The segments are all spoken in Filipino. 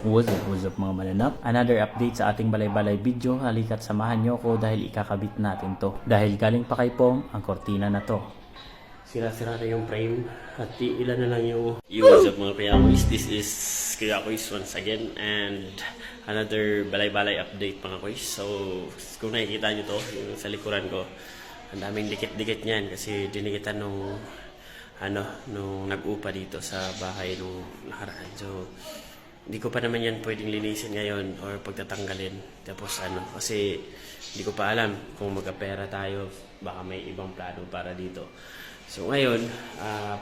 What's up mga mananap? Another update sa ating balay-balay video. Halika't samahan nyo ko dahil ikakabit natin to. Dahil galing pa kay Pong ang kortina na to. Sira-sira na yung frame at ilan na lang yung what's up mga Kuya Kuis. This is Kuya Kuis once again and another balay-balay update mga Kuis. So kung nakikita nyo to yung sa likuran ko, ang daming dikit-dikit niyan kasi dinikitan nung nag-upa dito sa bahay nung nakaraan. So hindi ko pa naman yan pwedeng linisin ngayon or pagtatanggalin. Tapos kasi hindi ko pa alam kung magkapera tayo, baka may ibang plano para dito. So ngayon,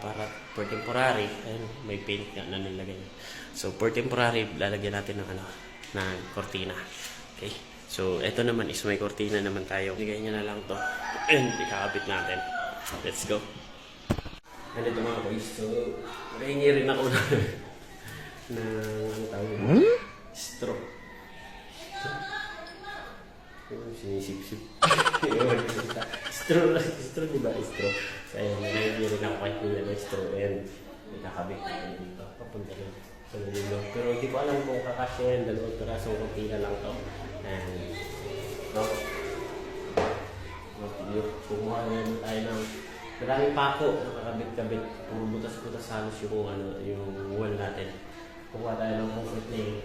para for temporary, ayun, may paint nga na nilagay. So for temporary, lalagyan natin ng ng kortina. Okay? So ito naman is may kortina naman tayo. Bigay niya na lang to. And ikakabit natin. Let's go. And ito mga boys. So mahingi rin ako na straw. Sinisip-sip. Straw diba? Straw. So ayun, mahingi rin ako kahit nila na straw. And ikakabit natin dito. Papunta rin sa lilo. Pero hindi ko alam kung kakasya yan. Dalawang pirasong kortina lang to. And kumuha na tayo ng maraming pako nakakabit-kabit. Pumubutas-butas halos yung wall natin. Kuha tayo ng concrete nail.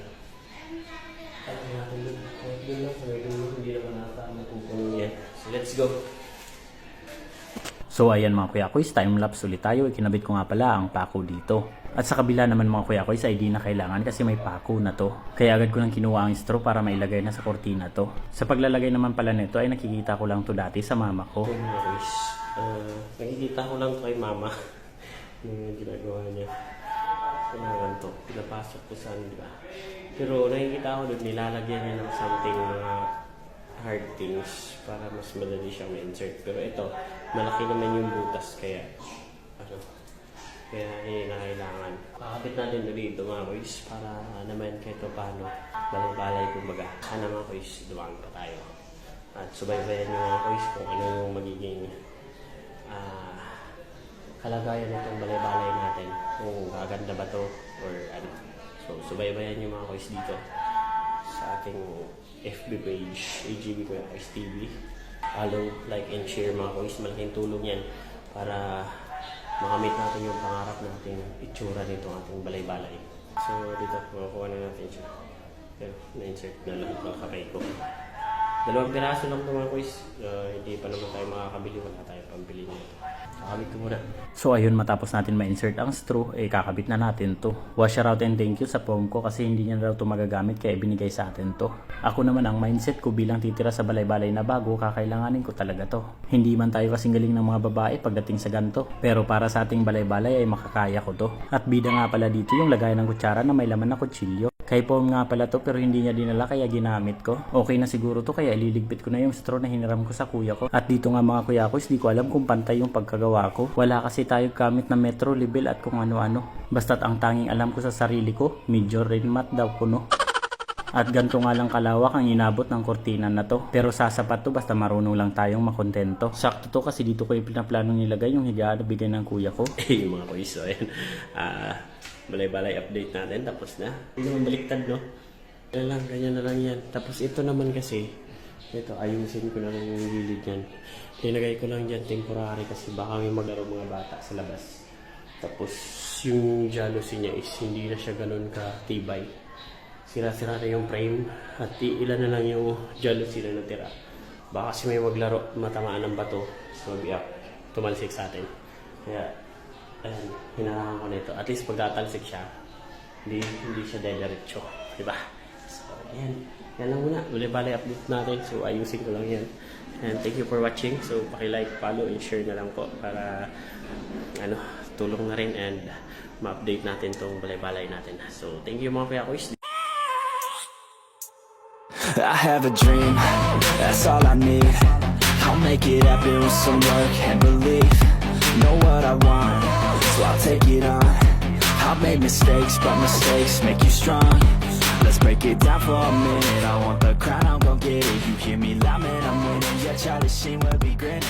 Tayo natin doon. Doon lang. Hindi naman nata matupong yan. So let's go. So ayan mga Kuya Kuis, time-lapse ulit tayo. Ikinabit ko nga pala ang pako dito. At sa kabila naman mga Kuya Kuis ay di na kailangan kasi may pako na to. Kaya agad ko nang kinuha ang straw para mailagay na sa kortina to. Sa paglalagay naman pala nito ay nakikita ko lang to dati sa mama ko. So mga Kuis, nakikita ko lang kay mama yung ginagawa niya. Kailangan to, pinapasok ko saan, di ba? Pero nakikita ko doon, nilalagyan niya ng something mga hard things para mas madali siyang ma-insert. Pero ito, malaki naman yung butas kaya kaya hindi na kailangan. Pakapit natin dito mga boys para naman kahit paano balay-balay kumbaga. Mga boys, dumaan pa tayo. At subaybayan nyo mga boys kung ano yung magiging kalagayan nitong balay-balay natin. Kung gaganda ba to or ano. So subaybayan nyo mga boys dito sa ating FB page, AGB Kuya Kuis TV. Follow, like, and share mga boys. Malaking tulong yan para makamit natin yung pangarap natin itsura nito ating balay-balay. So dito, makukuha na natin siya. Yan, na-insert na lang ang kamay ko. Dalawang piraso lang ito mga boys. Hindi pa naman tayo makakabili. Wala tayo pambili nito. Kakabit ko muna. So ayun, matapos natin ma-insert ang straw, kakabit na natin to. Wash out and thank you sa Pong ko kasi hindi niya daw to magagamit kaya binigay sa atin to. Ako naman ang mindset ko bilang titira sa balay-balay na bago, kakailanganin ko talaga to. Hindi man tayo kasing galing ng mga babae pagdating sa ganto. Pero para sa ating balay-balay ay makakaya ko to. At bida nga pala dito yung lagayan ng kutsara na may laman na kutsilyo. Kay Pong nga pala to pero hindi niya dinala kaya ginamit ko. Okay na siguro to kaya ililigpit ko na yung straw na hiniram ko sa kuya ko. At dito nga mga Kuya Kuis, di ko alam kung pantay yung pagkagawa ko. Wala kasi tayo gamit na metro level at kung ano-ano. Basta't ang tanging alam ko sa sarili ko, medyo rain mat daw kuno. At ganito nga lang kalawak ang inabot ng kortina na to. Pero sasapat to basta marunong lang tayong makontento. Sakto to kasi dito ko yung pinaplanong nilagay yung higaan na bigay ng kuya ko. Yung mga Kuis, so ayan. Balay-balay update natin, tapos na. Hindi naman baliktad, no? Ganyan na lang yan. Tapos ito naman kasi, ito, ayusin ko na lang yung gilid yan. Linagay ko lang dyan temporary kasi baka may maglaro mga bata sa labas. Tapos yung jealousy niya is hindi na siya ganun ka-tibay. Sira-sira na yung frame at ilan na lang yung jealousy na natira. Baka kasi may maglaro, matamaan ng bato, so tumalsik sa atin. Kaya ayan, hinarangan ko nito. At least pag tatalsik siya, hindi siya dediretso. Diba? So, ayan. Yan lang muna. Balay-balay update natin. So, ayusin ko lang yan. And thank you for watching. So, paki-like, follow, and share na lang po para tulong na rin and ma-update natin tong balay-balay natin. So, thank you mga Kuya Kuis. I have a dream, that's all I need. I'll make it happen with some work and belief. Know what I want, so I'll take it on. I've made mistakes, but mistakes make you strong. Let's break it down for a minute. I want the crown, I'm gon' get it. You hear me loud, man, I'm winning. Yeah, Charlie Sheen will be grinning.